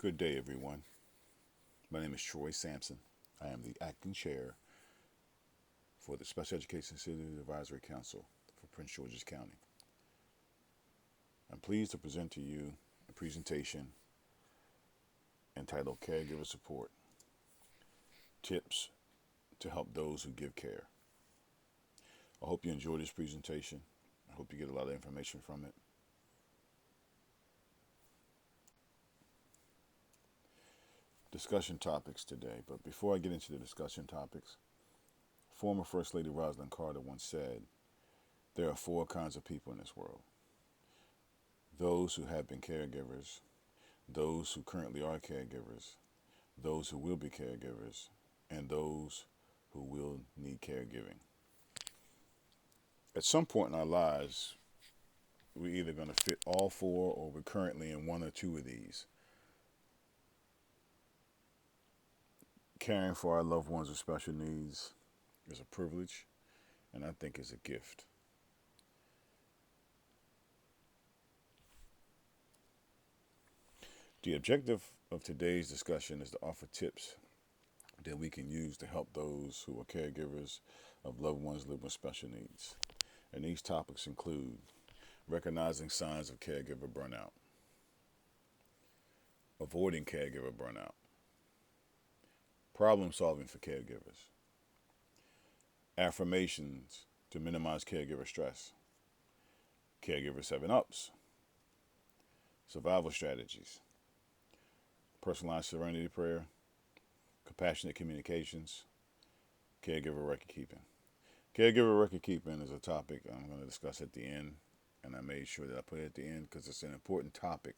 Good day, everyone. My name is Troy Sampson. I am the acting chair for the Special Education Citizens Advisory Council for Prince George's County. I'm pleased to present to you a presentation entitled Caregiver Support Tips to Help Those Who Give Care. I hope you enjoy this presentation. I hope you get a lot of information from it. Discussion topics today, but before I get into the discussion topics, former First Lady Rosalind Carter once said, there are four kinds of people in this world. Those who have been caregivers, those who currently are caregivers, those who will be caregivers, and those who will need caregiving. At some point in our lives, we're either going to fit all four or we're currently in one or two of these. Caring for our loved ones with special needs is a privilege, and I think is a gift. The objective of today's discussion is to offer tips that we can use to help those who are caregivers of loved ones living with special needs. And these topics include recognizing signs of caregiver burnout, avoiding caregiver burnout, problem solving for caregivers, affirmations to minimize caregiver stress, caregiver 7-ups, survival strategies, personalized serenity prayer, compassionate communications, caregiver record keeping. Caregiver record keeping is a topic I'm going to discuss at the end, and I made sure that I put it at the end because it's an important topic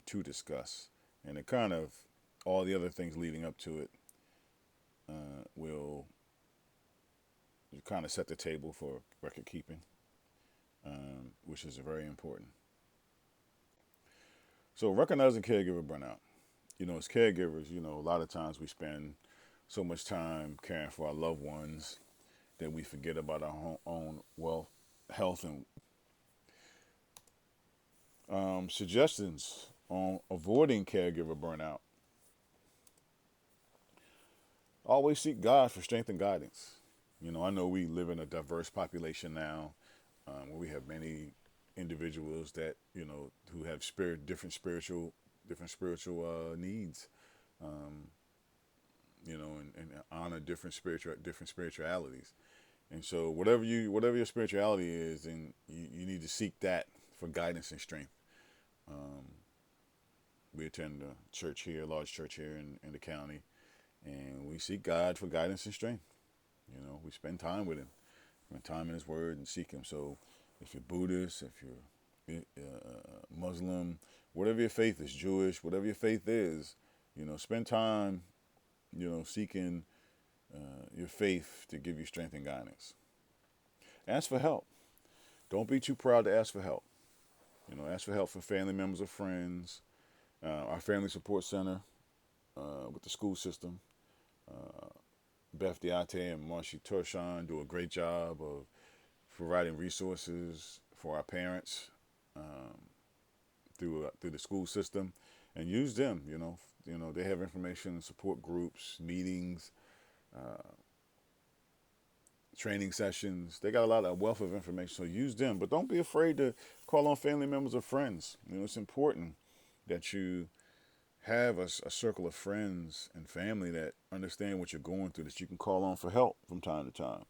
to discuss. And it kind of, all the other things leading up to it will kind of set the table for record keeping, which is very important. So recognizing caregiver burnout. As caregivers, a lot of times we spend so much time caring for our loved ones that we forget about our own health, and suggestions on avoiding caregiver burnout. Always seek God for strength and guidance. I know we live in a diverse population now, where we have many individuals that who have different spiritual needs, and honor different spiritualities. And so whatever your spirituality is, then you need to seek that for guidance and strength. We attend a church here, a large church here in the county, and we seek God for guidance and strength. We spend time with Him, spend time in His Word, and seek Him. So if you're Buddhist, if you're Muslim, whatever your faith is, Jewish, whatever your faith is, spend time, seeking your faith to give you strength and guidance. Ask for help. Don't be too proud to ask for help. Ask for help from family members or friends. Our family support center with the school system, Beth Diate and Marcy Torshan do a great job of providing resources for our parents through the school system, and use them. They have information, support groups, meetings, training sessions. They got a wealth of information, so use them. But don't be afraid to call on family members or friends. It's important that you have a circle of friends and family that understand what you're going through, that you can call on for help from time to time.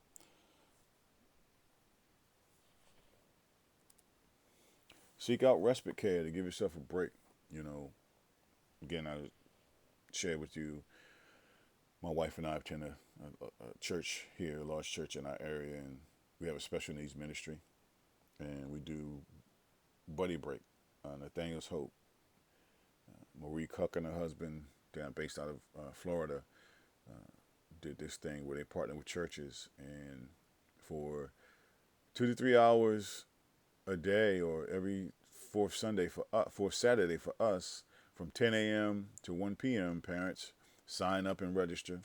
Seek out respite care to give yourself a break. Again, I share with you, my wife and I attend a church here, a large church in our area, and we have a special needs ministry, and we do buddy break. Nathaniel's Hope, Marie Cuck and her husband, based out of Florida, did this thing where they partner with churches, and for 2 to 3 hours a day, or every fourth Saturday for us, from 10 a.m. to 1 p.m., parents sign up and register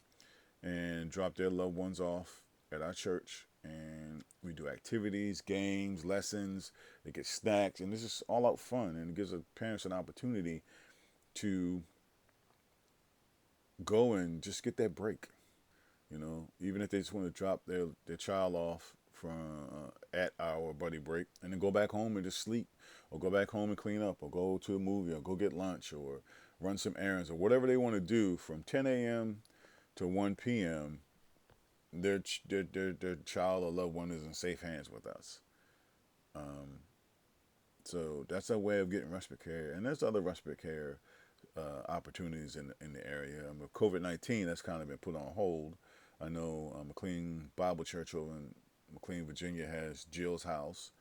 and drop their loved ones off at our church, and we do activities, games, lessons. They get snacks, and this is all out fun, and it gives the parents an opportunity to go and just get that break. Even if they just want to drop their child off from at our buddy break, and then go back home and just sleep, or go back home and clean up, or go to a movie, or go get lunch, or run some errands, or whatever they want to do from 10 a.m. to 1 p.m. Their child or loved one is in safe hands with us. Um, so that's a way of getting respite care, and there's other respite care opportunities in the area. With COVID-19, that's kind of been put on hold. I know McLean Bible Church over in McLean, Virginia has Jill's House,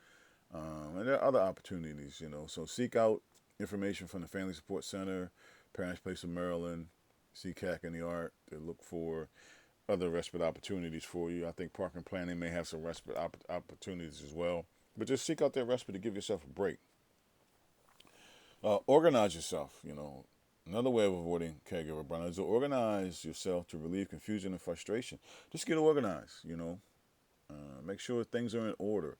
and there are other opportunities. So seek out information from the Family Support Center, Parents Place of Maryland, SECAC, and the ART to look for other respite opportunities for you. I think Park and Planning may have some respite opportunities as well. But just seek out that respite to give yourself a break. Organize yourself. Another way of avoiding caregiver burnout is to organize yourself to relieve confusion and frustration. Just get organized. Make sure things are in order.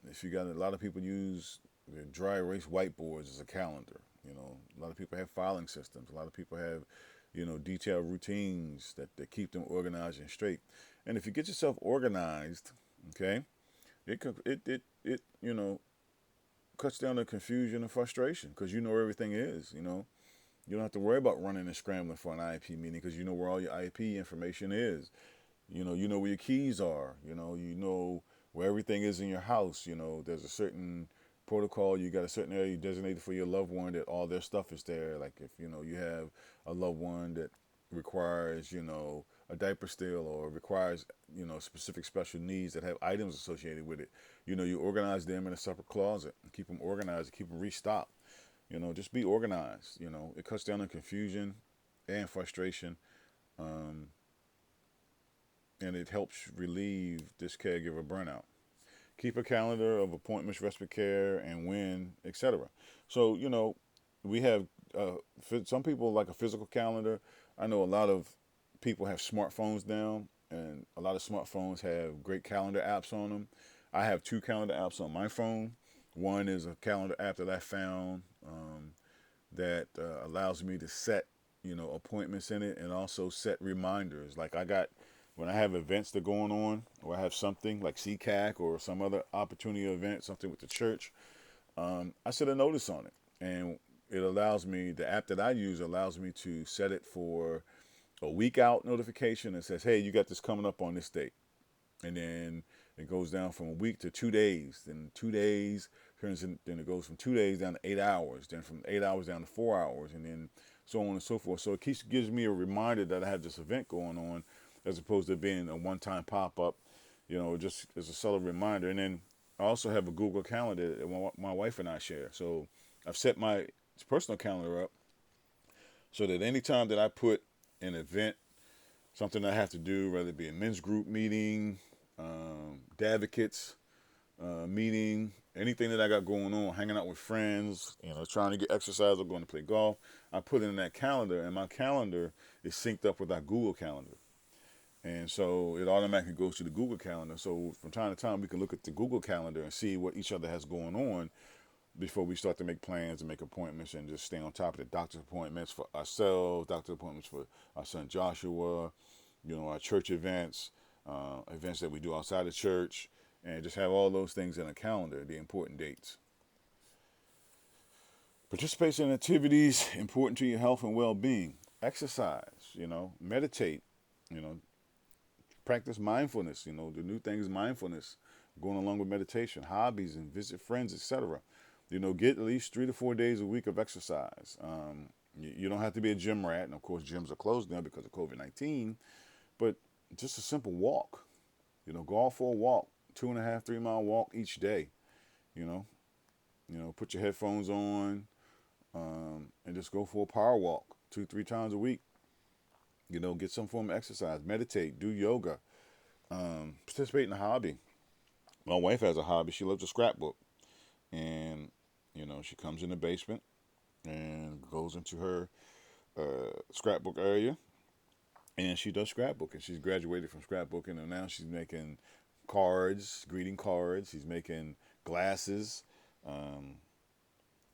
If you got a lot of people use the dry erase whiteboards as a calendar. A lot of people have filing systems. A lot of people have detailed routines that keep them organized and straight. And if you get yourself organized, okay, it cuts down the confusion and frustration, because everything is. You don't have to worry about running and scrambling for an IEP meeting, because you know where all your IEP information is. You know where your keys are. You know where everything is in your house. There's a certain protocol. You got a certain area designated for your loved one that all their stuff is there. Like if you have a loved one that requires a diaper still, or requires specific special needs that have items associated with it, you organize them in a separate closet and keep them organized and keep them restocked. Just be organized. It cuts down on confusion and frustration, and it helps relieve this caregiver burnout. Keep a calendar of appointments, respite care, and when, etc. So, we have some people like a physical calendar. I know a lot of people have smartphones now, and a lot of smartphones have great calendar apps on them. I have 2 calendar apps on my phone. One is a calendar app that I found that allows me to set, appointments in it, and also set reminders. Like when I have events that are going on, or I have something like SECAC or some other opportunity event, something with the church, I set a notice on it. And it allows me, the app that I use allows me to set it for a week out notification and says, hey, you got this coming up on this date. And then it goes down from a week to 2 days. Then 2 days then it goes from 2 days down to 8 hours. Then from 8 hours down to 4 hours, and then so on and so forth. So it gives me a reminder that I have this event going on, as opposed to being a one-time pop-up. Just as a subtle reminder. And then I also have a Google Calendar that my wife and I share. So I've set my personal calendar up so that anytime that I put an event, something I have to do, whether it be a men's group meeting, advocates meeting, anything that I got going on, hanging out with friends, trying to get exercise or going to play golf, I put it in that calendar, and my calendar is synced up with our Google Calendar. And so it automatically goes to the Google Calendar. So from time to time, we can look at the Google Calendar and see what each other has going on before we start to make plans and make appointments, and just stay on top of the doctor's appointments for ourselves, doctor appointments for our son Joshua, our church events, events that we do outside the church, and just have all those things in a calendar, the important dates. Participation in activities important to your health and well-being. Exercise, meditate, practice mindfulness. The new thing is mindfulness, going along with meditation, hobbies, and visit friends, etc. Get at least 3 to 4 days a week of exercise. You don't have to be a gym rat, and of course gyms are closed now because of COVID-19, but just a simple walk. Go out for a walk, 2.5, 3 mile walk each day. Put your headphones on, and just go for a power walk 2-3 times a week. Get some form of exercise, meditate, do yoga, participate in a hobby. My wife has a hobby. She loves to scrapbook, and she comes in the basement and goes into her scrapbook area, and she does scrapbook. And she's graduated from scrapbooking, and now she's making cards, greeting cards. She's making glasses,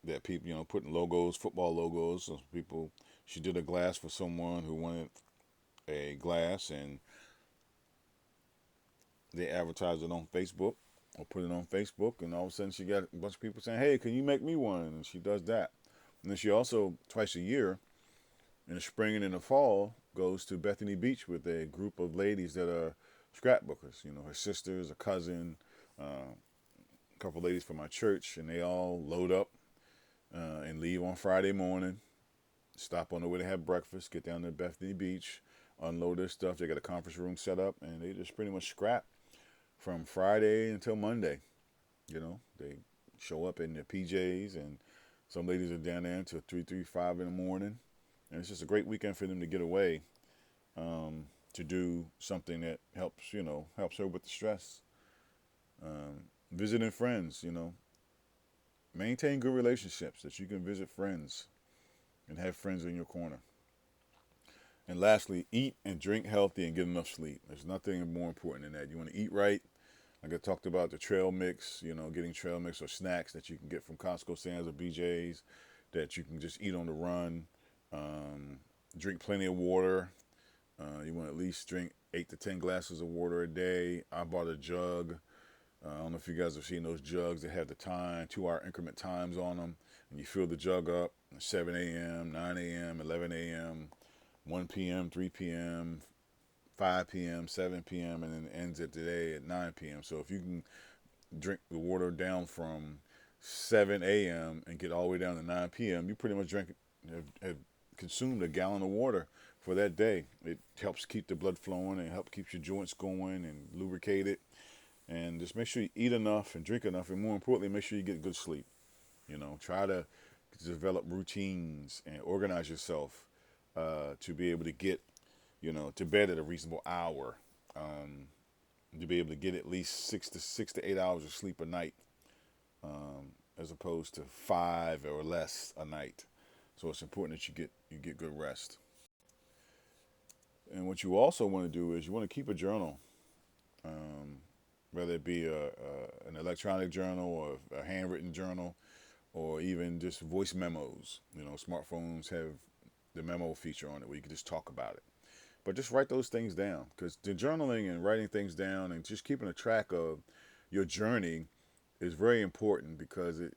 that people, putting logos, football logos. So people, she did a glass for someone who wanted a glass, and they advertised it on Facebook or put it on Facebook, and all of a sudden she got a bunch of people saying, "Hey, can you make me one?" And she does that. And then she also, twice a year, in the spring and in the fall, goes to Bethany Beach with a group of ladies that are scrapbookers. Her sisters, a cousin, a couple of ladies from my church, and they all load up and leave on Friday morning, stop on the way to have breakfast, get down to Bethany Beach, unload their stuff. They got a conference room set up, and they just pretty much scrap from Friday until Monday. They show up in their PJs, and some ladies are down there until 3, 5 in the morning. And it's just a great weekend for them to get away, to do something that helps her with the stress. Visiting friends, maintain good relationships that you can visit friends and have friends in your corner. And lastly, eat and drink healthy and get enough sleep. There's nothing more important than that. You want to eat right. Like I talked about the trail mix, getting trail mix or snacks that you can get from Costco, Sam's, or BJ's that you can just eat on the run. Drink plenty of water. You want to at least drink 8 to 10 glasses of water a day. I bought a jug. I don't know if you guys have seen those jugs that have the 2-hour increment times on them. And you fill the jug up at 7 a.m., 9 a.m., 11 a.m., 1 p.m., 3 p.m., 5 p.m., 7 p.m., and then it ends at today at 9 p.m. So if you can drink the water down from 7 a.m. and get all the way down to 9 p.m., you pretty much have consumed a gallon of water for that day. It helps keep the blood flowing and help keep your joints going and lubricate it. And just make sure you eat enough and drink enough, and more importantly, make sure you get good sleep. Try to develop routines and organize yourself to be able to get, to bed at a reasonable hour. To be able to get at least 6 to 8 hours of sleep a night, as opposed to 5 or less a night. So it's important that you get good rest. And what you also want to do is you want to keep a journal, whether it be an electronic journal or a handwritten journal, or even just voice memos. Smartphones have the memo feature on it where you can just talk about it. But just write those things down, because the journaling and writing things down and just keeping a track of your journey is very important, because it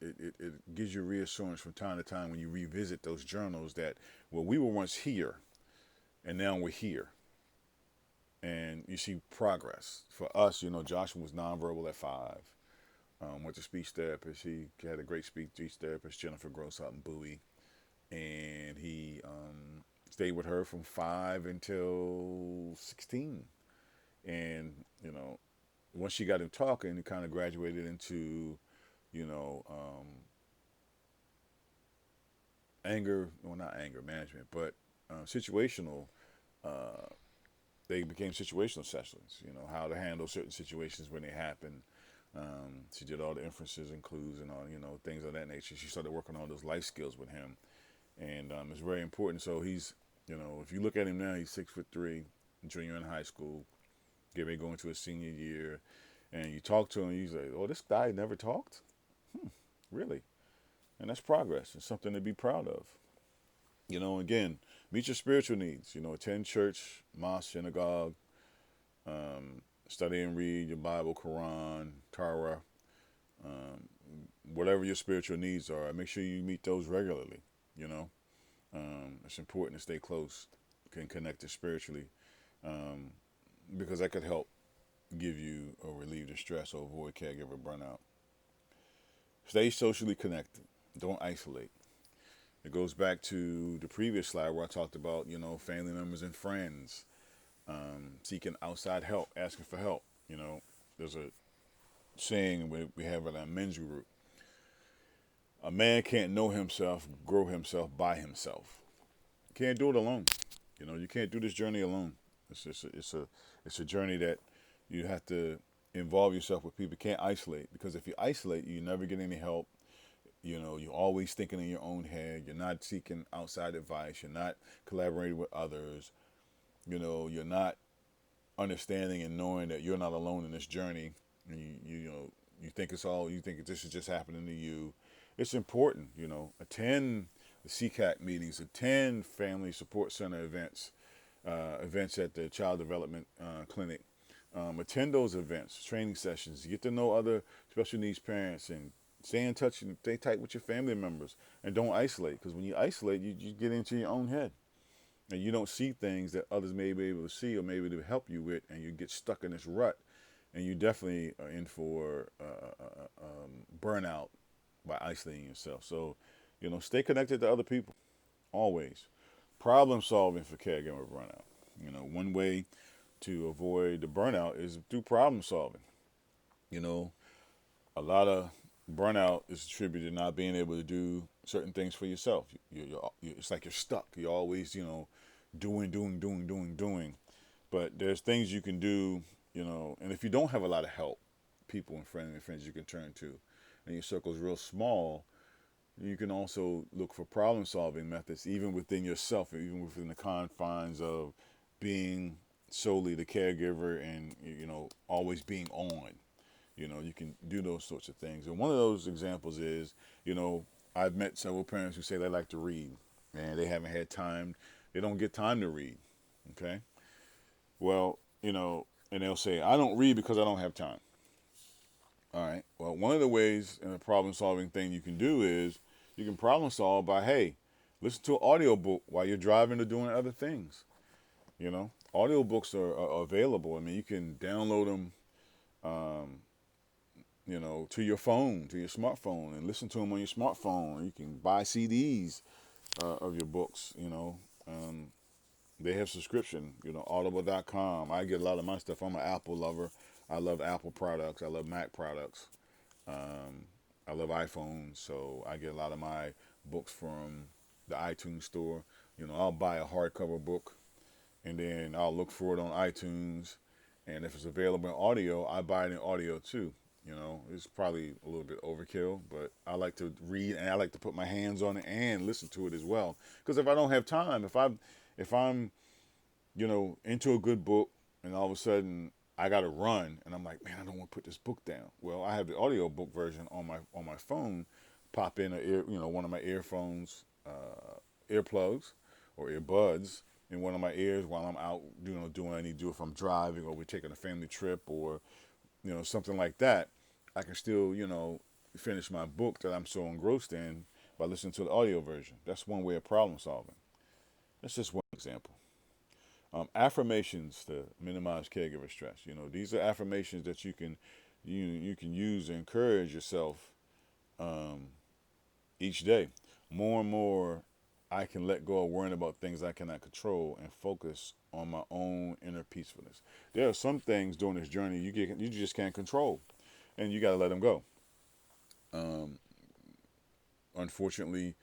gives you reassurance from time to time when you revisit those journals that, well, we were once here and now we're here. And you see progress. For us, Joshua was nonverbal at 5. Went to speech therapist. He had a great speech therapist, Jennifer Gross, out in Bowie. And he stayed with her from 5 until 16. And, once she got him talking, he kind of graduated into, not anger management, but situational. They became situational sessions, how to handle certain situations when they happen. She did all the inferences and clues and all, things of that nature. She started working on those life skills with him. And it's very important. So he's, if you look at him now, he's 6'3", junior in high school, getting ready to go into his senior year. And you talk to him, he's like, "Oh, this guy never talked? Really?" And that's progress. It's something to be proud of. Again, meet your spiritual needs. Attend church, mosque, synagogue, study and read your Bible, Quran, Torah, whatever your spiritual needs are. Make sure you meet those regularly. It's important to stay close and connected spiritually, because that could help give you or relieve the stress or avoid caregiver burnout. Stay socially connected. Don't isolate. It goes back to the previous slide where I talked about, family members and friends, seeking outside help, asking for help. There's a saying we have in our men's group: a man can't know himself, grow himself by himself. Can't do it alone. You can't do this journey alone. It's a journey that you have to involve yourself with people. You can't isolate, because if you isolate, you never get any help. You're always thinking in your own head. You're not seeking outside advice. You're not collaborating with others. You're not understanding and knowing that you're not alone in this journey. And you think this is just happening to you. it's important, attend the SECAC meetings, attend family support center events, events at the child development clinic. Attend those events, training sessions, get to know other special needs parents, and stay in touch and stay tight with your family members. And don't isolate, because when you isolate, you get into your own head. And you don't see things that others may be able to see or maybe to help you with, and you get stuck in this rut. And you definitely are in for burnout by isolating yourself. So, stay connected to other people, always. Problem solving for caregiver burnout. One way to avoid the burnout is through problem solving. You know, a lot of burnout is attributed to not being able to do certain things for yourself. It's like you're stuck. You're always, doing. But there's things you can do, and if you don't have a lot of help, people and friends you can turn to, and your circle's real small, you can also look for problem solving methods, even within yourself, even within the confines of being solely the caregiver and, always being on. You can do those sorts of things. And one of those examples is, I've met several parents who say they like to read and they haven't had time. They don't get time to read. Okay. Well, and they'll say, I don't read because I don't have time. All right. Well, one of the ways in a problem solving thing you can do is you can problem solve by, hey, listen to an audio book while you're driving or doing other things. Audiobooks are available. I mean, you can download them, to your phone, to your smartphone, and listen to them on your smartphone. You can buy CDs of your books. They have subscription. Audible.com. I get a lot of my stuff. I'm an Apple lover. I love Apple products. I love Mac products. I love iPhones, so I get a lot of my books from the iTunes store. I'll buy a hardcover book, and then I'll look for it on iTunes. And if it's available in audio, I buy it in audio too. It's probably a little bit overkill, but I like to read and I like to put my hands on it and listen to it as well. Because if I don't have time, if I'm into a good book and all of a sudden I got to run and I'm like, man, I don't want to put this book down. Well, I have the audio book version on my phone. Pop in one of my earphones, earplugs or earbuds in one of my ears while I'm out, doing what I need to do if I'm driving or we're taking a family trip or something like that. I can still, finish my book that I'm so engrossed in by listening to the audio version. That's one way of problem solving. That's just one example. Affirmations to minimize caregiver stress. These are affirmations that you can use to encourage yourself each day. More and more, I can let go of worrying about things I cannot control and focus on my own inner peacefulness. There are some things during this journey you just can't control, and you got to let them go. Unfortunately,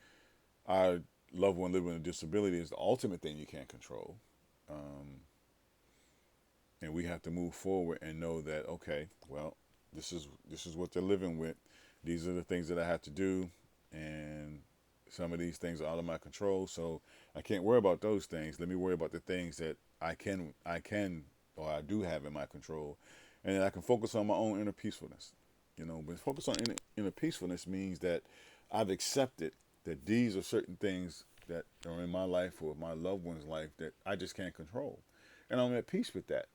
our loved one living with a disability is the ultimate thing you can't control, and we have to move forward and know that, okay, well, this is what they're living with. These are the things that I have to do, and some of these things are out of my control, so I can't worry about those things. Let me worry about the things that I can or I do have in my control, and then I can focus on my own inner peacefulness. But focus on inner peacefulness means that I've accepted that these are certain things that are in my life or my loved one's life that I just can't control, and I'm at peace with that.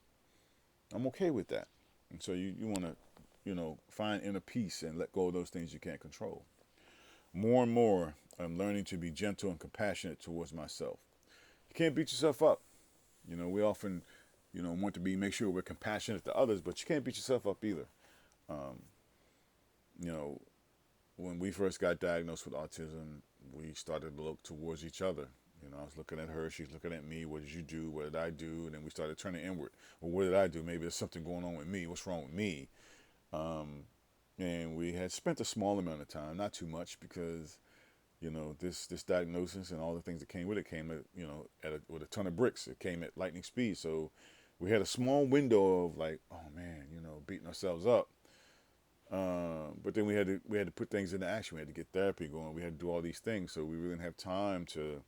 I'm okay with that. And so you want to, find inner peace and let go of those things you can't control. More and more, I'm learning to be gentle and compassionate towards myself. You can't beat yourself up. We often, want to make sure we're compassionate to others, but you can't beat yourself up either. Um, you know, when we first got diagnosed with autism, we started to look towards each other. I was looking at her, she's looking at me. What did you do? What did I do? And then we started turning inward. Well, what did I do? Maybe there's something going on with me. What's wrong with me? And we had spent a small amount of time, not too much, because this diagnosis and all the things that came with it came with a ton of bricks. It came at lightning speed. So we had a small window of like, oh man, beating ourselves up. But then we had to put things into action. We had to get therapy going. We had to do all these things. So we really didn't have time to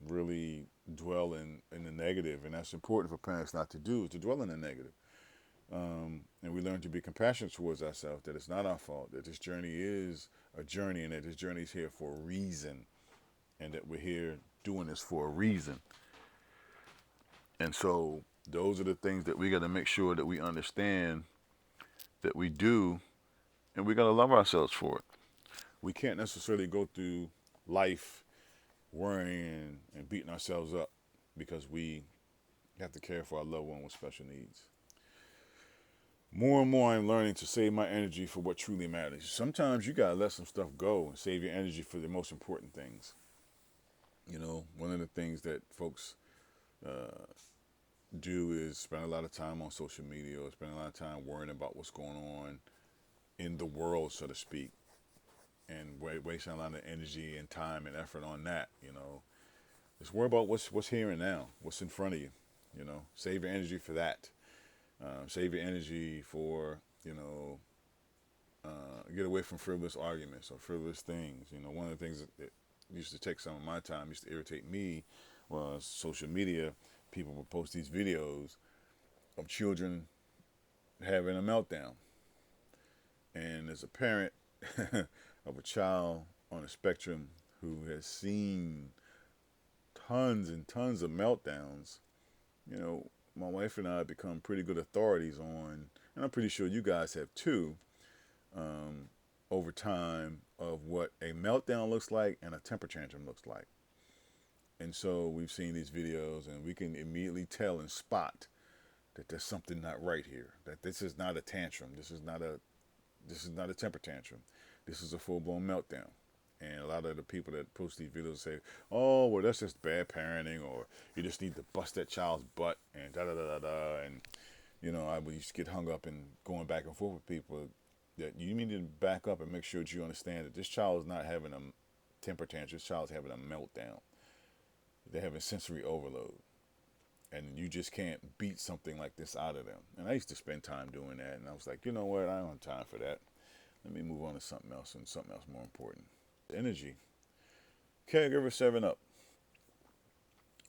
really dwell in the negative. And that's important for parents not to do, is to dwell in the negative. And we learn to be compassionate towards ourselves, that it's not our fault, that this journey is a journey, and that this journey is here for a reason, and that we're here doing this for a reason. And so those are the things that we got to make sure that we understand that we do, and we got to love ourselves for it. We can't necessarily go through life worrying and beating ourselves up because we have to care for our loved one with special needs. More and more, I'm learning to save my energy for what truly matters. Sometimes you got to let some stuff go and save your energy for the most important things. You know, one of the things that folks do is spend a lot of time on social media, or spend a lot of time worrying about what's going on in the world, so to speak, and wasting a lot of energy and time and effort on that. You know, just worry about what's here and now, what's in front of you. You know, save your energy for that. Save your energy for, get away from frivolous arguments or frivolous things. You know, one of the things that used to take some of my time, used to irritate me, was social media. People would post these videos of children having a meltdown. And as a parent of a child on a spectrum who has seen tons and tons of meltdowns, you know, my wife and I have become pretty good authorities on, and I'm pretty sure you guys have too, over time, of what a meltdown looks like and a temper tantrum looks like. And so we've seen these videos, and we can immediately tell and spot that there's something not right here. That this is not a tantrum. This is not a temper tantrum. This is a full-blown meltdown. And a lot of the people that post these videos say, "Oh, well, that's just bad parenting," or "You just need to bust that child's butt," and da da da da da. And I would used to get hung up in going back and forth with people. That you need to back up and make sure that you understand that this child is not having a temper tantrum. This child is having a meltdown. They're having sensory overload, and you just can't beat something like this out of them. And I used to spend time doing that, and I was like, you know what? I don't have time for that. Let me move on to something else, and something else more important. Energy. Caregiver 7 Up.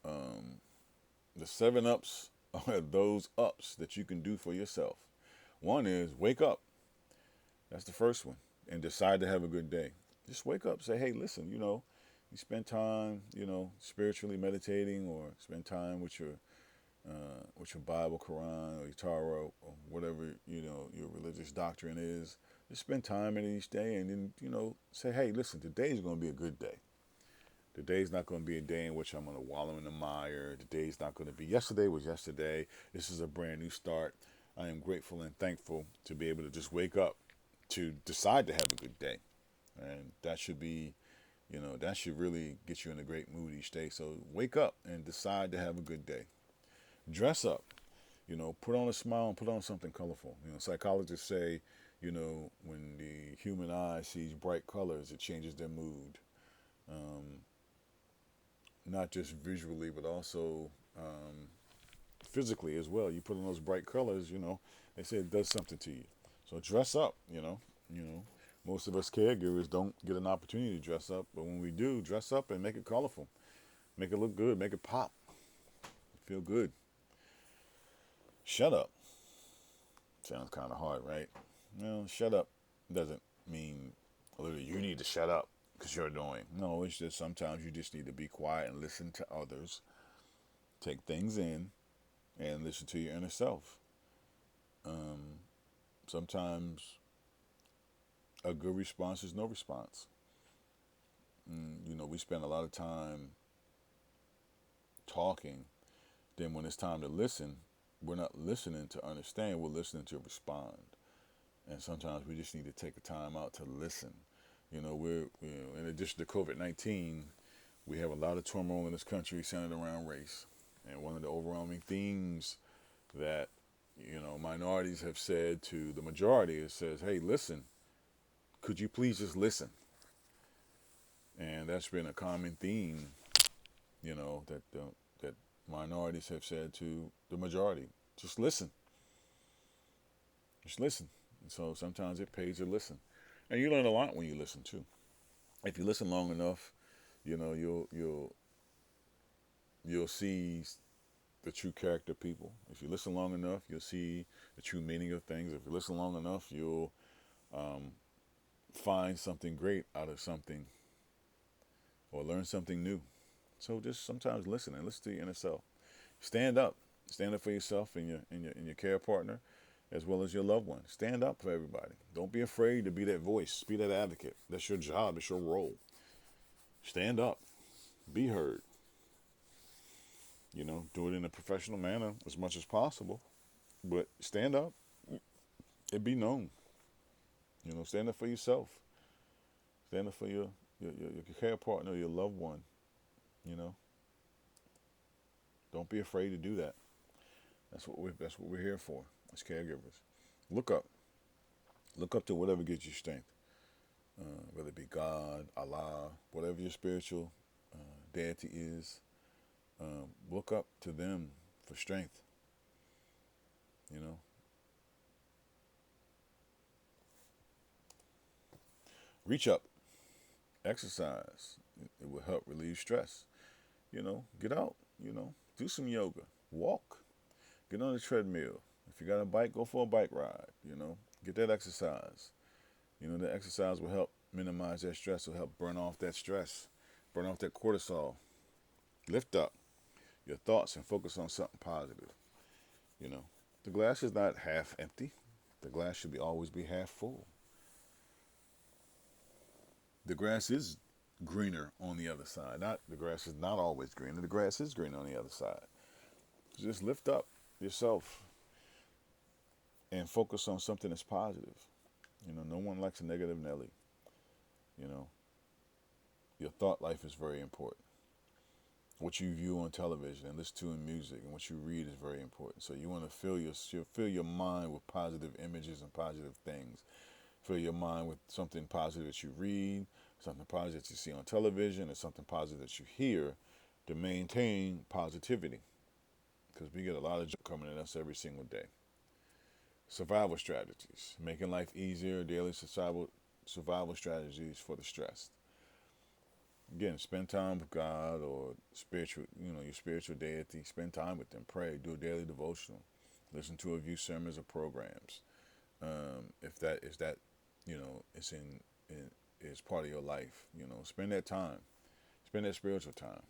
The 7 Ups are those ups that you can do for yourself. One is wake up. That's the first one. And decide to have a good day. Just wake up. Say, hey, listen, you spend time, spiritually meditating, or spend time with your Bible, Quran, or your Torah, or whatever, your religious doctrine is. Just spend time in each day, and then, say, hey, listen, today's going to be a good day. Today's not going to be a day in which I'm going to wallow in the mire. Today's not going to be, yesterday was yesterday. This is a brand new start. I am grateful and thankful to be able to just wake up, to decide to have a good day. And that should be, that should really get you in a great mood each day. So wake up and decide to have a good day. Dress up, put on a smile and put on something colorful. Psychologists say, when the human eye sees bright colors, it changes their mood. Not just visually, but also physically as well. You put on those bright colors, they say it does something to you. So dress up, Most of us caregivers don't get an opportunity to dress up, but when we do, dress up and make it colorful. Make it look good, make it pop. Feel good. Shut up. Sounds kind of hard, right? Well, shut up doesn't mean literally you need to shut up because you're annoying. No, it's just sometimes you just need to be quiet and listen to others, take things in, and listen to your inner self. Sometimes a good response is no response. We spend a lot of time talking. Then when it's time to listen, we're not listening to understand, we're listening to respond. And sometimes we just need to take a time out to listen. We're in addition to COVID-19, we have a lot of turmoil in this country centered around race. And one of the overwhelming themes that, minorities have said to the majority, it says, hey, listen, could you please just listen? And that's been a common theme, that minorities have said to the majority. Just listen. Just listen. And so sometimes it pays to listen. And you learn a lot when you listen too. If you listen long enough, you'll see the true character of people. If you listen long enough, you'll see the true meaning of things. If you listen long enough, you'll find something great out of something or learn something new. So just sometimes listen and listen to your inner self. Stand up. Stand up for yourself and your care partner as well as your loved one. Stand up for everybody. Don't be afraid to be that voice. Be that advocate. That's your job. It's your role. Stand up. Be heard. Do it in a professional manner as much as possible. But stand up and be known. Stand up for yourself. Stand up for your care partner, your loved one. You know, don't be afraid to do that. That's what we're here for as caregivers. Look up. Look up to whatever gives you strength. Whether it be God, Allah, whatever your spiritual deity is. Look up to them for strength. You know, reach up, exercise. It will help relieve stress. Get out. Do some yoga, walk, get on the treadmill. If you got a bike, go for a bike ride. Get that exercise. The exercise will help minimize that stress. Will help burn off that stress, burn off that cortisol. Lift up your thoughts and focus on something positive. You know, the glass is not half empty. The glass should always be half full. The grass is greener on the other side. Not the grass is not always greener. The grass is greener on the other side. So just lift up yourself and focus on something that's positive. No one likes a negative Nelly. You know, your thought life is very important. What you view on television and listen to in music and what you read is very important. So you want to fill your mind with positive images and positive things. Fill your mind with something positive that you read, something positive that you see on television, and something positive that you hear to maintain positivity. Because we get a lot of junk coming at us every single day. Survival strategies, making life easier, daily survival strategies for the stressed. Again, spend time with God or spiritual, your spiritual deity. Spend time with them. Pray. Do a daily devotional. Listen to a few sermons or programs. If that is that, it's is part of your life. Spend that time. Spend that spiritual time.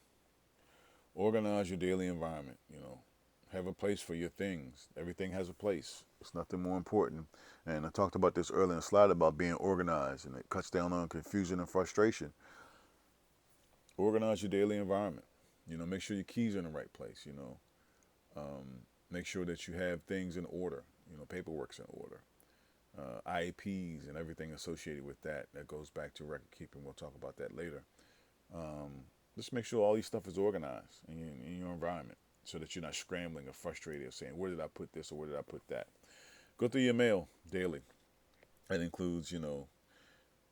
Organize your daily environment. Have a place for your things. Everything has a place. It's nothing more important. And I talked about this earlier in the slide about being organized, and it cuts down on confusion and frustration. Organize your daily environment. Make sure your keys are in the right place. Make sure that you have things in order. Paperwork's in order. IEPs and everything associated with that. That goes back to record keeping. We'll talk about that later. Just make sure all these stuff is organized in your environment so that you're not scrambling or frustrated or saying, where did I put this or where did I put that? Go through your mail daily. That includes,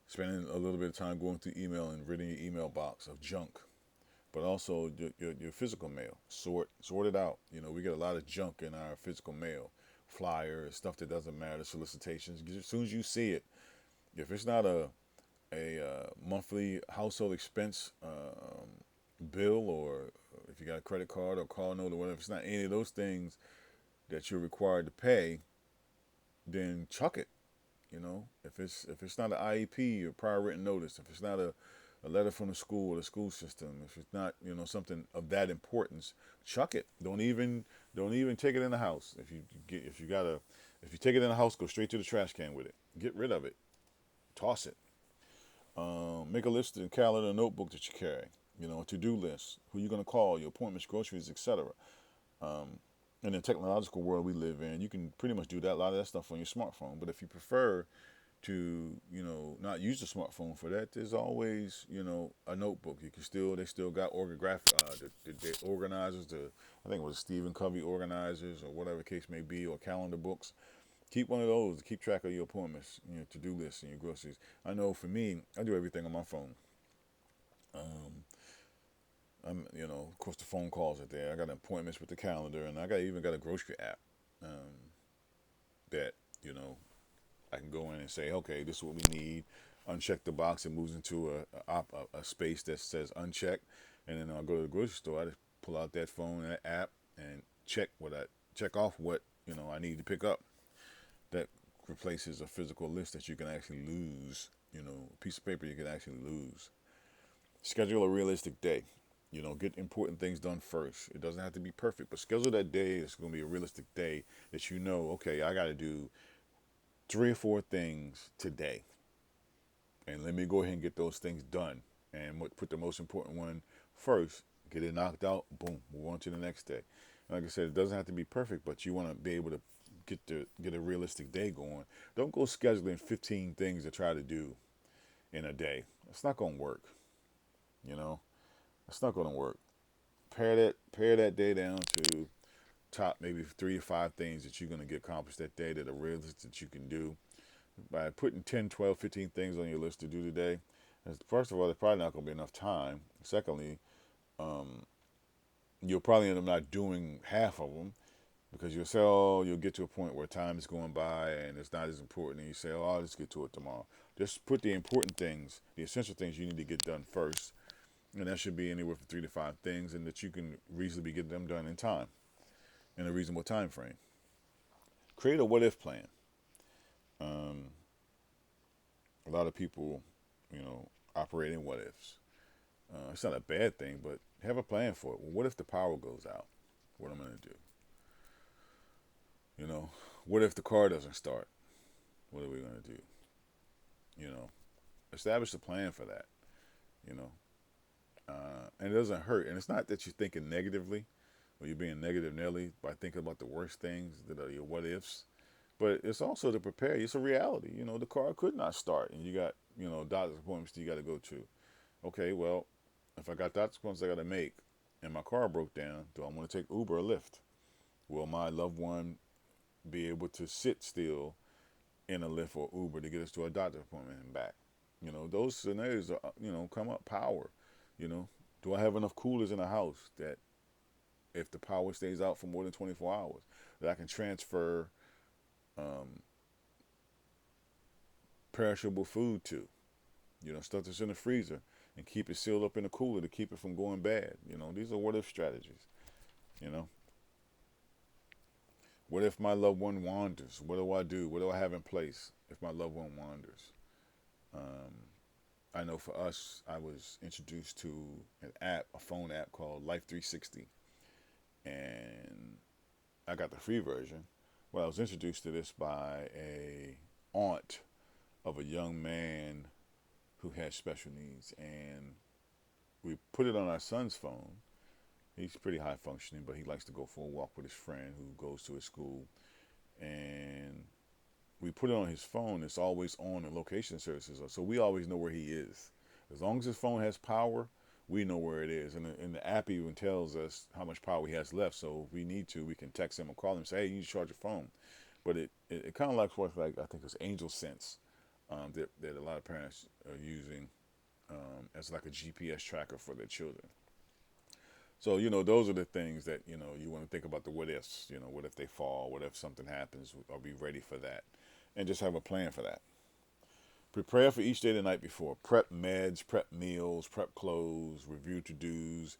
spending a little bit of time going through email and ridding your email box of junk, but also your physical mail. Sort it out. We get a lot of junk in our physical mail, flyers, stuff that doesn't matter, solicitations. As soon as you see it, if it's not a monthly household expense bill, or if you got a credit card or car note or whatever, if it's not any of those things that you're required to pay, then chuck it. If it's not an IEP or prior written notice, if it's not a letter from the school or the school system, if it's not something of that importance, chuck it. Don't even take it in the house. If you take it in the house, go straight to the trash can with it. Get rid of it. Toss it. Make a list in calendar, notebook that you carry. A to-do list. Who you're gonna call, your appointments, groceries, etc. In the technological world we live in, you can pretty much do that, a lot of that stuff on your smartphone. But if you prefer to, not use the smartphone for that, there's always, a notebook. They still got the organizers, I think it was Stephen Covey organizers or whatever the case may be, or calendar books. Keep one of those to keep track of your appointments, to-do lists and your groceries. I know for me, I do everything on my phone. Of course the phone calls are there. I got appointments with the calendar, and I even got a grocery app that, I can go in and say, okay, this is what we need. Uncheck the box. It moves into a space that says unchecked. And then I'll go to the grocery store. I just pull out that phone and that app, and check off what I need to pick up. That replaces a physical list that you can actually lose. A piece of paper you can actually lose. Schedule a realistic day. Get important things done first. It doesn't have to be perfect, but schedule that day. It's going to be a realistic day that okay, I got to do 3 or 4 things today, and let me go ahead and get those things done. And put the most important one first. Get it knocked out. Boom. Move on to the next day. Like I said, it doesn't have to be perfect, but you want to be able to get a realistic day going. Don't go scheduling 15 things to try to do in a day. It's not going to work. You know, it's not going to work. Pare that day down to top maybe 3 or 5 things that you're going to get accomplished that day that are realistic that you can do. By putting 10, 12, 15 things on your list to do today, first of all, there's probably not going to be enough time. Secondly, you'll probably end up not doing half of them because you'll get to a point where time is going by and it's not as important, and you say, oh, I'll just get to it tomorrow. Just put the important things, the essential things you need to get done first, and that should be anywhere from 3 to 5 things, and that you can reasonably get them done in time, in a reasonable time frame. Create a what-if plan. A lot of people, operate in what-ifs. It's not a bad thing, but have a plan for it. Well, what if the power goes out? What am I going to do? What if the car doesn't start? What are we going to do? Establish a plan for that. You know, and it doesn't hurt. And it's not that you're thinking negatively or you're being negative Nelly by thinking about the worst things that are your what ifs. But it's also to prepare you. It's a reality. The car could not start, and you got doctor's appointments you got to go to. Okay, well, if I got doctor's appointments I got to make, and my car broke down, do I want to take Uber or Lyft? Will my loved one be able to sit still in a Lyft or Uber to get us to a doctor's appointment and back? Those scenarios are, come up. Power. Do I have enough coolers in the house that if the power stays out for more than 24 hours, that I can transfer perishable food to? Stuff that's in the freezer, and keep it sealed up in a cooler to keep it from going bad. These are what if strategies. What if my loved one wanders? What do I do? What do I have in place if my loved one wanders? I know for us, I was introduced to a phone app called Life 360, and I got the free version. Well, I was introduced to this by a aunt of a young man who had special needs, and we put it on our son's phone. He's pretty high functioning, but he likes to go for a walk with his friend who goes to his school, and we put it on his phone. It's always on, and location services so we always know where he is. As long as his phone has power, we know where it is, and the app even tells us how much power he has left. So if we need to, we can text him or call him and say, hey, you need to charge your phone. But it kind of works like, I think it's Angel Sense, that a lot of parents are using as like a GPS tracker for their children. So, those are the things that, you want to think about the what ifs. What if they fall? What if something happens? Are we ready for that? And just have a plan for that. Prepare for each day the night before. Prep meds, prep meals, prep clothes, review to-dos.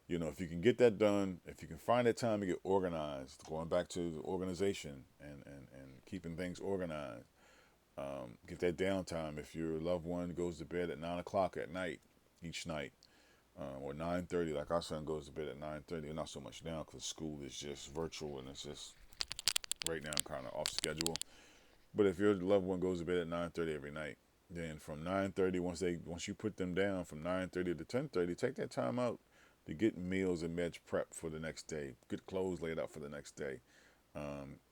If you can get that done, if you can find that time to get organized, going back to the organization and keeping things organized, get that downtime. If your loved one goes to bed at 9 o'clock at night, each night, or 9:30, like our son goes to bed at 9:30, not so much now because school is just virtual and it's just right now kind of off schedule. But if your loved one goes to bed at 9:30 every night, then from 9:30, once you put them down from 9:30 to 10:30, take that time out to get meals and meds prep for the next day, get clothes laid out for the next day.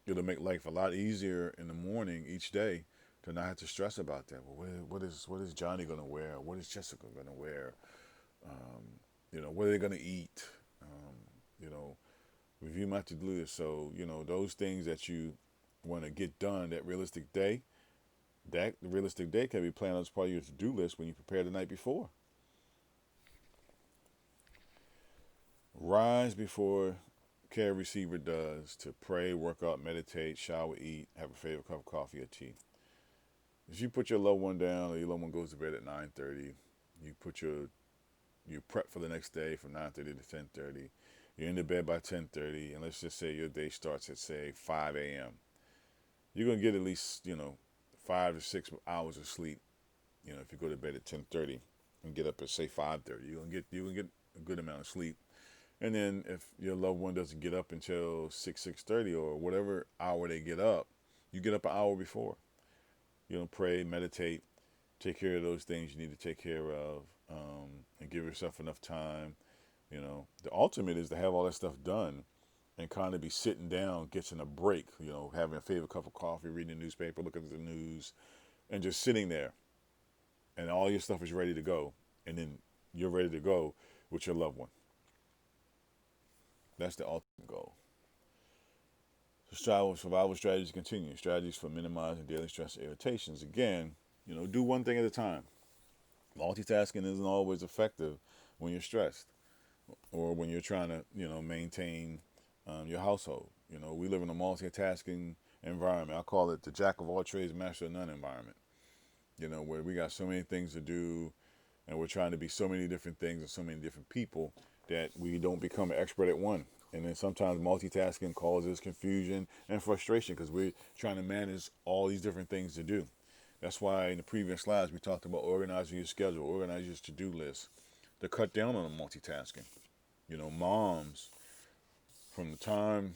It'll make life a lot easier in the morning each day to not have to stress about that. Well, what is Johnny gonna wear? What is Jessica gonna wear? What are they gonna eat? Review my to-do list. So those things that you want to get done that realistic day. The realistic day can be planned as part of your to-do list when you prepare the night before. Rise before care receiver does to pray, work out, meditate, shower, eat, have a favorite cup of coffee or tea. If you put your loved one down or your loved one goes to bed at 9:30, you prep for the next day from 9:30 to 10:30. You're in the bed by 10:30, and let's just say your day starts at say 5 a.m. You're gonna get at least 5 to 6 hours of sleep. If you go to bed at 10:30 and get up at say 5:30, you gonna get a good amount of sleep. And then if your loved one doesn't get up until 6:30 or whatever hour they get up, you get up an hour before. Pray, meditate, take care of those things you need to take care of, and give yourself enough time. The ultimate is to have all that stuff done and kind of be sitting down, getting a break, having a favorite cup of coffee, reading the newspaper, looking at the news, and just sitting there. And all your stuff is ready to go. And then you're ready to go with your loved one. That's the ultimate goal. So survival strategies continue. Strategies for minimizing daily stress and irritations. Again, do one thing at a time. Multitasking isn't always effective when you're stressed or when you're trying to, maintain your household. We live in a multitasking environment. I call it the jack of all trades, master of none environment. Where we got so many things to do and we're trying to be so many different things and so many different people that we don't become an expert at one. And then sometimes multitasking causes confusion and frustration because we're trying to manage all these different things to do. That's why in the previous slides we talked about organizing your schedule, organizing your to-do list, to cut down on the multitasking. Moms, from the time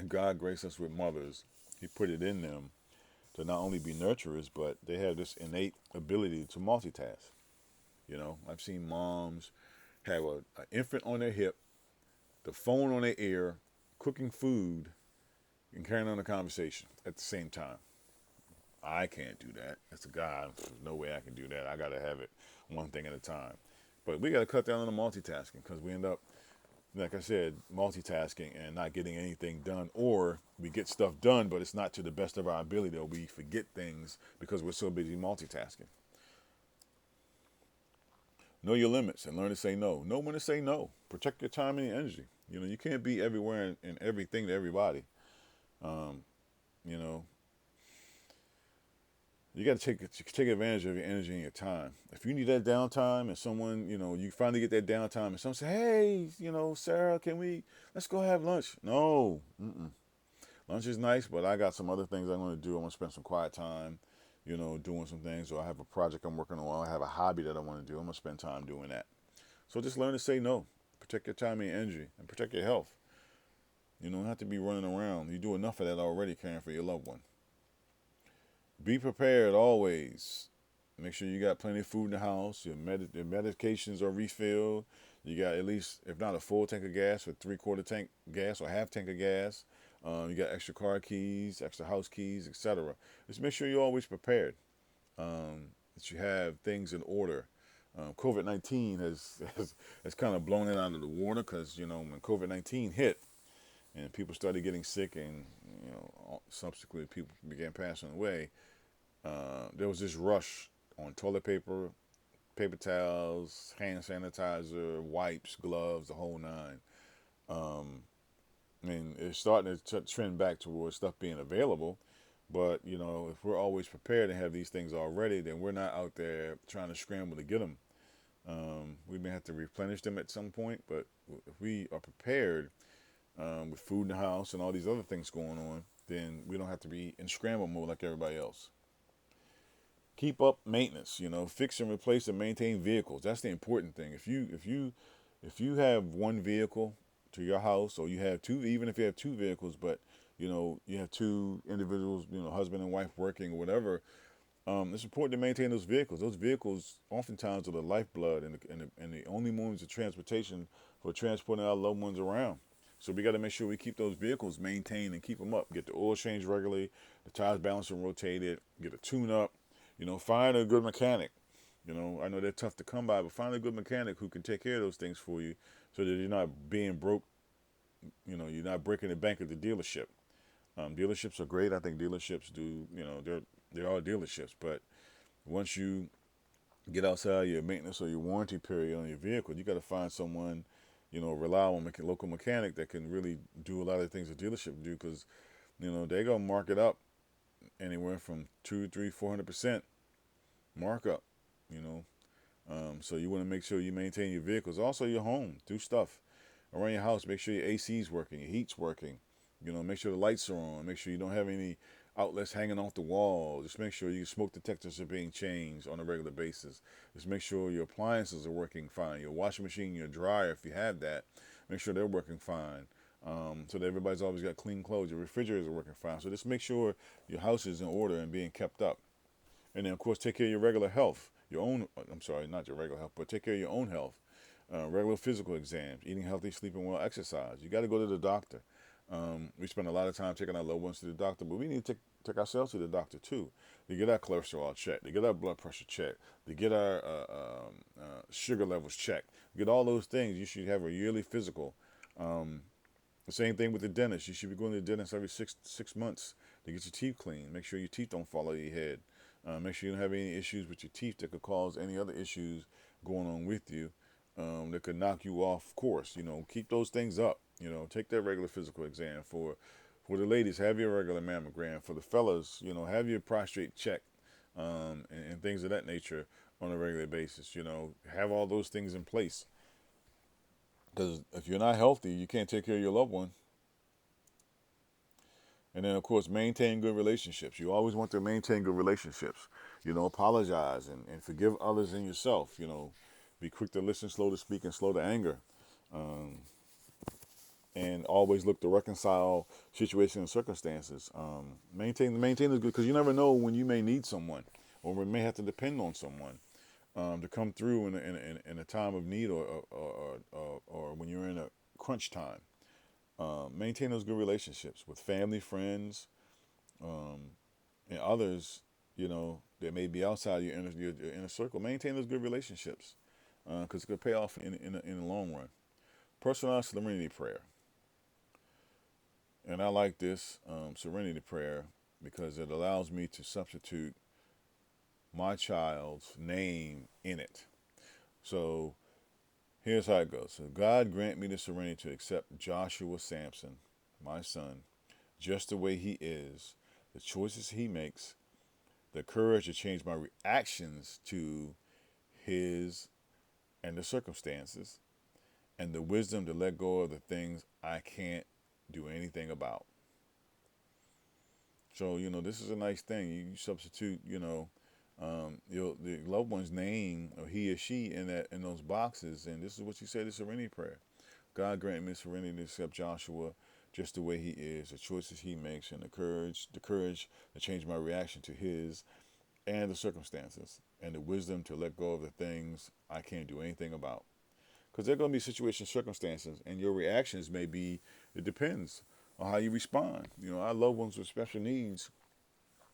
God graced us with mothers, He put it in them to not only be nurturers, but they have this innate ability to multitask. I've seen moms have an infant on their hip, the phone on their ear, cooking food, and carrying on a conversation at the same time. I can't do that. As a guy, there's no way I can do that. I got to have it one thing at a time. But we got to cut down on the multitasking because we end up, like I said, multitasking and not getting anything done, or we get stuff done, but it's not to the best of our ability, or we forget things because we're so busy multitasking. Know your limits and learn to say no. Know when to say no. Protect your time and your energy. You can't be everywhere and everything to everybody. You know, you got to take advantage of your energy and your time. If you need that downtime and someone, you finally get that downtime and someone say, hey, Sarah, let's go have lunch. No, lunch is nice, but I got some other things I'm going to do. I want to spend some quiet time, doing some things, or I have a project I'm working on, or I have a hobby that I want to do. I'm going to spend time doing that. So just learn to say no. Protect your time and your energy, and protect your health. You don't have to be running around. You do enough of that already caring for your loved one. Be prepared always. Make sure you got plenty of food in the house. Your medications are refilled. You got at least, if not a full tank of gas, or 3/4 tank gas or half tank of gas. You got extra car keys, extra house keys, etc. Just make sure you're always prepared. That you have things in order. COVID-19 has kind of blown it out of the water because, when COVID-19 hit and people started getting sick and, subsequently people began passing away, there was this rush on toilet paper, paper towels, hand sanitizer, wipes, gloves, the whole nine. It's starting to trend back towards stuff being available. But, if we're always prepared and have these things already, then we're not out there trying to scramble to get them. We may have to replenish them at some point, but if we are prepared with food in the house and all these other things going on, then we don't have to be in scramble mode like everybody else. Keep up maintenance, fix and replace and maintain vehicles. That's the important thing. If you have one vehicle to your house, or you have two, even if you have two vehicles, but you have two individuals, husband and wife working or whatever, it's important to maintain those vehicles. Those vehicles oftentimes are the lifeblood and the only means of transportation for transporting our loved ones around. So we got to make sure we keep those vehicles maintained and keep them up. Get the oil changed regularly, the tires balanced and rotated, get a tune up. Find a good mechanic. I know they're tough to come by, but find a good mechanic who can take care of those things for you so that you're not being broke. You're not breaking the bank at the dealership. Dealerships are great. I think dealerships do, they are dealerships. But once you get outside your maintenance or your warranty period on your vehicle, you got to find someone, reliable local mechanic that can really do a lot of the things a dealership do, because, they're going to mark it up anywhere from 200, 300, 400% markup, so you want to make sure you maintain your vehicles. Also your home. Do stuff. around your house. Make sure your AC's working, your heat's working. Make sure the lights are on. Make sure you don't have any outlets hanging off the wall. Just make sure your smoke detectors are being changed on a regular basis. Just make sure your appliances are working fine. Your washing machine, your dryer, if you have that, make sure they're working fine. So that everybody's always got clean clothes. Your refrigerators are working fine. So just make sure your house is in order and being kept up. And then, of course, take care of your regular health. I'm sorry, not your regular health, but take care of your own health. Regular physical exams, eating healthy, sleeping well, exercise. You got to go to the doctor. We spend a lot of time taking our loved ones to the doctor, but we need to take ourselves to the doctor too, to get our cholesterol checked, to get our blood pressure checked, to get our sugar levels checked. Get all those things. You should have a yearly physical. The same thing with the dentist. You should be going to the dentist every six months to get your teeth clean. Make sure your teeth don't fall out of your head. Make sure you don't have any issues with your teeth that could cause any other issues going on with you that could knock you off course. Keep those things up. Take that regular physical exam. For the ladies, have your regular mammogram. For the fellas, have your prostate check and things of that nature on a regular basis. Have all those things in place. Because if you're not healthy, you can't take care of your loved one. And then, of course, maintain good relationships. You always want to maintain good relationships. Apologize and forgive others and yourself. Be quick to listen, slow to speak, and slow to anger. And always look to reconcile situations and circumstances. Maintain is good because you never know when you may need someone or we may have to depend on someone to come through in a time of need or when you're in a crunch time. Maintain those good relationships with family, friends, and others, that may be outside your inner circle. Maintain those good relationships because it could pay off in the long run. Personalized serenity prayer. And I like this serenity prayer because it allows me to substitute my child's name in it. So here's how it goes. So God grant me the serenity to accept Joshua Sampson, my son, just the way he is, the choices he makes, the courage to change my reactions to his and the circumstances, and the wisdom to let go of the things I can't do anything about. So, this is a nice thing. You substitute, the loved one's name or he or she in those boxes, and this is what you say the serenity prayer. God grant me serenity to accept Joshua just the way he is, the choices he makes, and the courage to change my reaction to his and the circumstances, and the wisdom to let go of the things I can't do anything about. Because there are going to be situations, circumstances, and your reactions may be, it depends on how you respond. Our loved ones with special needs,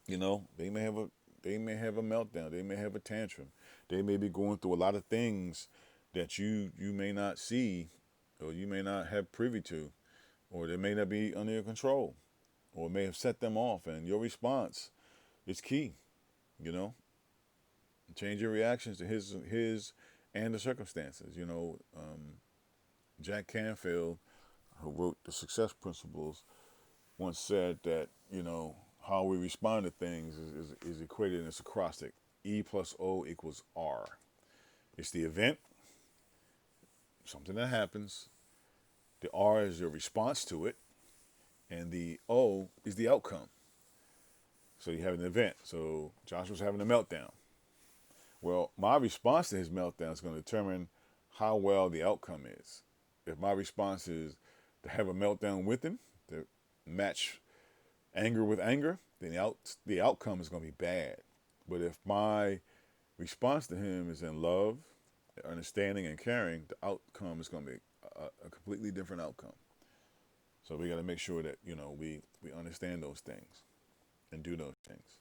they may have a meltdown, they may have a tantrum, they may be going through a lot of things that you may not see, or you may not have privy to, or they may not be under your control, or may have set them off, and your response is key. Change your reactions to his and the circumstances. Jack Canfield, who wrote The Success Principles, once said that, how we respond to things is equated in this acrostic. E plus O equals R. It's the event, something that happens. The R is your response to it. And the O is the outcome. So you have an event. So Joshua's having a meltdown. Well, my response to his meltdown is going to determine how well the outcome is. If my response is to have a meltdown with him, to match anger with anger, then the outcome is going to be bad. But if my response to him is in love, understanding, and caring, the outcome is going to be a completely different outcome. So we got to make sure that, we understand those things and do those things.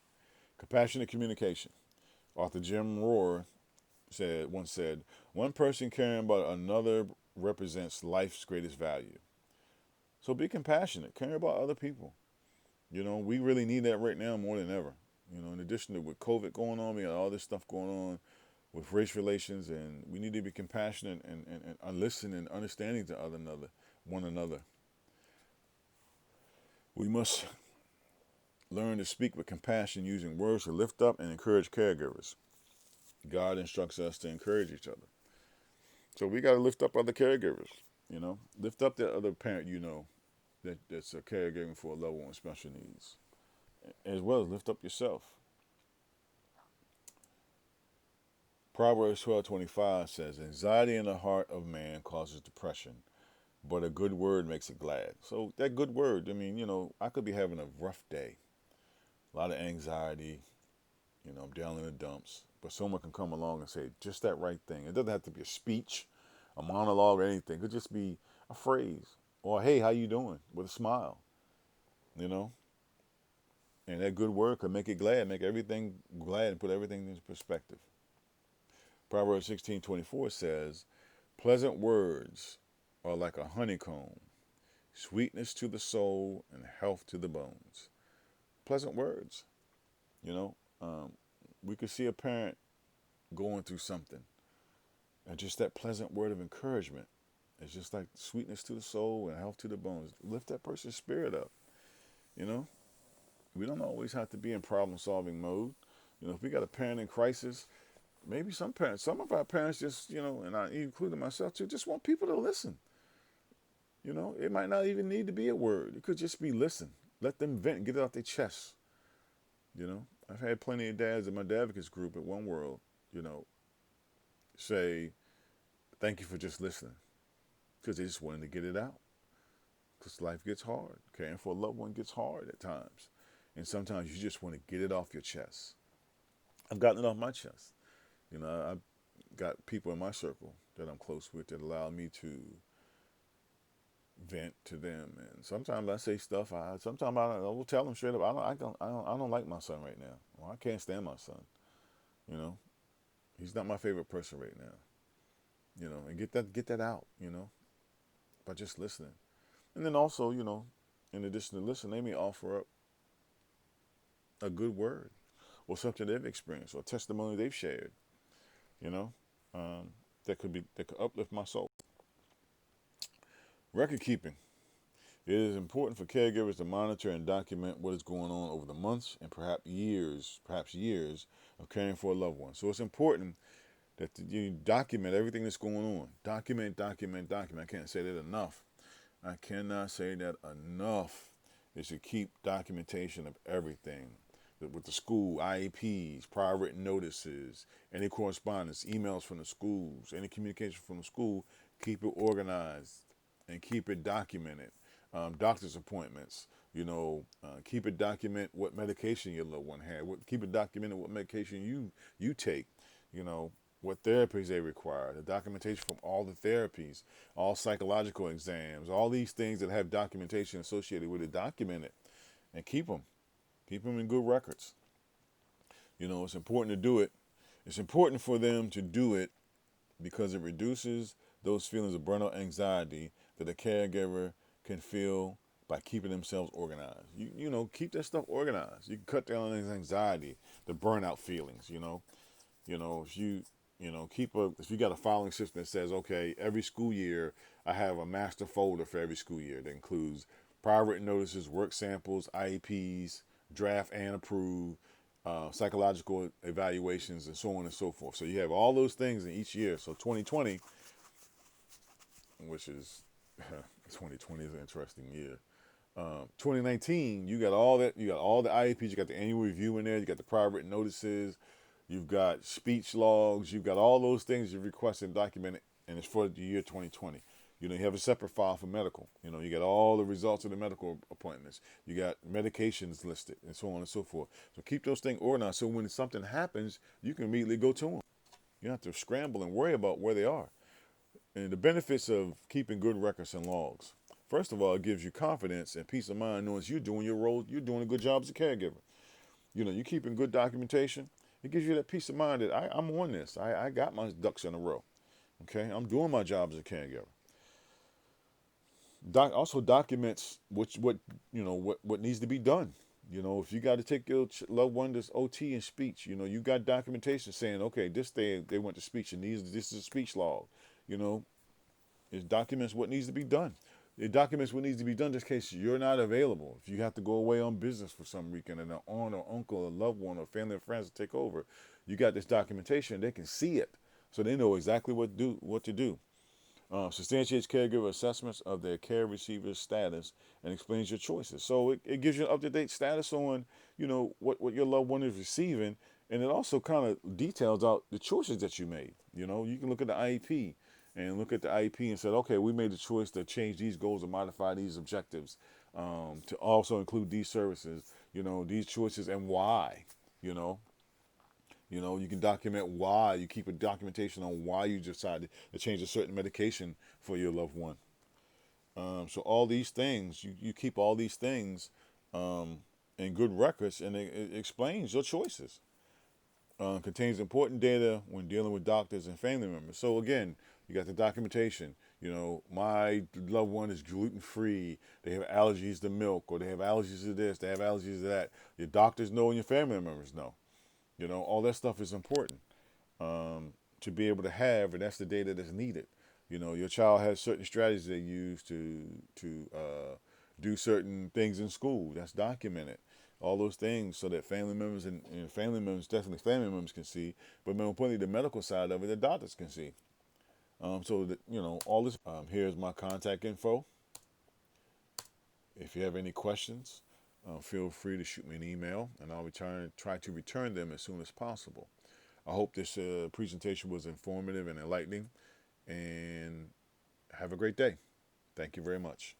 Compassionate communication. Author Jim Rohn once said, one person caring about another represents life's greatest value. So be compassionate, care about other people. We really need that right now more than ever. In addition to with COVID going on, we got all this stuff going on with race relations, and we need to be compassionate and listen and understanding to one another. We must learn to speak with compassion using words to lift up and encourage caregivers. God instructs us to encourage each other. So we got to lift up other caregivers. Lift up that other parent that's a caregiving for a loved one with special needs, as well as lift up yourself. Proverbs 12:25 says, "Anxiety in the heart of man causes depression, but a good word makes it glad." So that good word, I could be having a rough day, a lot of anxiety, I'm down in the dumps, but someone can come along and say just that right thing. It doesn't have to be a speech, a monologue, or anything. It could just be a phrase, or "Hey, how you doing?" with a smile, you know. And that good word could make it glad, make everything glad, and put everything into perspective. Proverbs 16:24 says, "Pleasant words are like a honeycomb, sweetness to the soul and health to the bones." Pleasant words, you know. We could see a parent going through something, and just that pleasant word of encouragement is just like sweetness to the soul and health to the bones. Lift that person's spirit up, you know. We don't always have to be in problem-solving mode. If we got a parent in crisis, maybe some of our parents just, and I including myself too, just want people to listen. It might not even need to be a word. It could just be listen. Let them vent, get it off their chest. I've had plenty of dads in my Advocates group at One World, say, "Thank you for just listening," because they just wanted to get it out. Because life gets hard. Caring for a loved one gets hard at times. And sometimes you just want to get it off your chest. I've gotten it off my chest. I've got people in my circle that I'm close with that allow me to vent to them. And sometimes I say stuff. Sometimes I will tell them straight up, I don't like my son right now. Well, I can't stand my son. He's not my favorite person right now. And get that out. By just listening. And then also, in addition to listen, they may offer up a good word or something they've experienced or testimony they've shared, that could uplift my soul. Record keeping. It is important for caregivers to monitor and document what is going on over the months and perhaps years of caring for a loved one. So it's important that you document everything that's going on. Document. I can't say that enough. I cannot say that enough. Is to keep documentation of everything. With the school, IEPs, prior written notices, any correspondence, emails from the schools, any communication from the school, keep it organized and keep it documented. Doctor's appointments, keep it document what medication your loved one had. Keep it documented what medication you take, what therapies they require, the documentation from all the therapies, all psychological exams, all these things that have documentation associated with it, document it and keep them. Keep them in good records. It's important to do it. It's important for them to do it because it reduces those feelings of burnout anxiety that a caregiver can feel by keeping themselves organized. Keep that stuff organized. You can cut down on anxiety, the burnout feelings, if you got a filing system that says, okay, every school year I have a master folder for every school year that includes prior written notices, work samples, IEPs, draft and approve, psychological evaluations, and so on and so forth. So you have all those things in each year. So 2020, which is 2020 is an interesting year. 2019, you got all that. You got all the IEPs. You got the annual review in there. You got the prior written notices. You've got speech logs. You've got all those things you've requested and documented, and it's for the year 2020. You have a separate file for medical. You got all the results of the medical appointments. You got medications listed and so on and so forth. So keep those things organized so when something happens, you can immediately go to them. You don't have to scramble and worry about where they are. And the benefits of keeping good records and logs. First of all, it gives you confidence and peace of mind knowing you're doing your role, you're doing a good job as a caregiver. You're keeping good documentation. It gives you that peace of mind that I'm on this. I got my ducks in a row. Okay, I'm doing my job as a caregiver. Also documents what needs to be done. If you got to take your loved one to OT and speech, you got documentation saying, okay, this day they went to speech and this is a speech log. It documents what needs to be done. It documents what needs to be done just in case you're not available. If you have to go away on business for some weekend and an aunt or uncle or loved one or family or friends to take over, you got this documentation. They can see it, so they know exactly what to do. Substantiates caregiver assessments of their care receiver's status and explains your choices. So it gives you an up-to-date status on, what your loved one is receiving, and it also kind of details out the choices that you made. You can look at the IEP and look at the IEP and say, okay, we made the choice to change these goals or modify these objectives, to also include these services, these choices and why, you know. You can document why. You keep a documentation on why you decided to change a certain medication for your loved one. So all these things, you keep all these things in good records, and it explains your choices. Contains important data when dealing with doctors and family members. So again, you got the documentation. My loved one is gluten free. They have allergies to milk, or they have allergies to this. They have allergies to that. Your doctors know, and your family members know. All that stuff is important to be able to have, and that's the data that's needed. Your child has certain strategies they use to do certain things in school. That's documented. All those things, so that family members and family members, definitely family members, can see. But more importantly, the medical side of it, the doctors can see. So that all this. Here's my contact info. If you have any questions, feel free to shoot me an email, and I'll try to return them as soon as possible. I hope this presentation was informative and enlightening, and have a great day. Thank you very much.